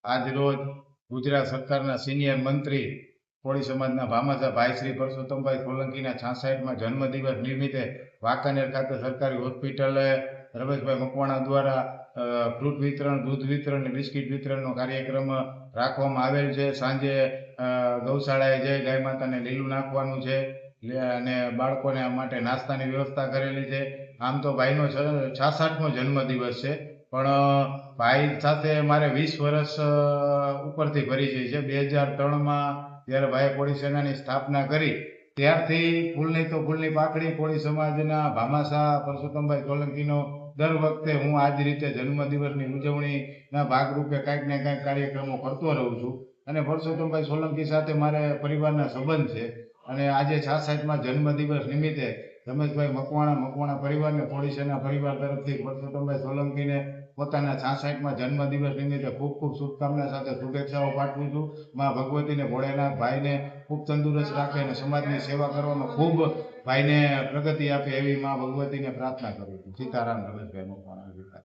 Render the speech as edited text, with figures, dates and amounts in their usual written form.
આજરોજ ગુજરાત સરકારના સિનિયર મંત્રી કોળી સમાજના ભામાસા ભાઈ શ્રી પરસોત્તમભાઈ સોલંકીના 66માં જન્મદિવસ નિમિત્તે વાંકાનેર ખાતે સરકારી હોસ્પિટલે રમેશભાઈ મકવાણા દ્વારા ફ્રૂટ વિતરણ, દૂધ વિતરણ અને બિસ્કિટ વિતરણનો કાર્યક્રમ રાખવામાં આવેલ છે. સાંજે ગૌશાળાએ જઈ ગાય માતાને લીલું નાખવાનું છે અને બાળકોને માટે નાસ્તાની વ્યવસ્થા કરેલી છે. આમ તો ભાઈનો 66મો જન્મદિવસ છે, પણ ભાઈ સાથે મારે 20 વર્ષ ઉપરથી પરિચય છે. 2003માં જ્યારે ભાઈએ કોળી સેનાની સ્થાપના કરી ત્યારથી ફૂલની તો ફૂલની પાકડી કોળી સમાજના ભામાસા પરસોત્તમભાઈ સોલંકીનો દર વખતે હું આ જ રીતે જન્મદિવસની ઉજવણીના ભાગરૂપે કાંઈક ને કાંઈક કાર્યક્રમો કરતો રહું છું. અને પરસોત્તમભાઈ સોલંકી સાથે મારે પરિવારના સંબંધ છે અને આજે 66માં જન્મદિવસ નિમિત્તે રમેશભાઈ મકવાણા પરિવારને કોળી સેના પરિવાર તરફથી પરસોત્તમભાઈ સોલંકીને પોતાના 66માં જન્મદિવસ નિમિત્તે ખૂબ ખૂબ શુભકામના સાથે શુભેચ્છાઓ પાઠવું છું. માં ભગવતીને ભોળેનાથ ભાઈને ખૂબ તંદુરસ્ત રાખે અને સમાજની સેવા કરવામાં ખૂબ ભાઈને પ્રગતિ આપે એવી માં ભગવતીને પ્રાર્થના કરું છું. સીતારામ. રમેશભાઈ મકવાણા.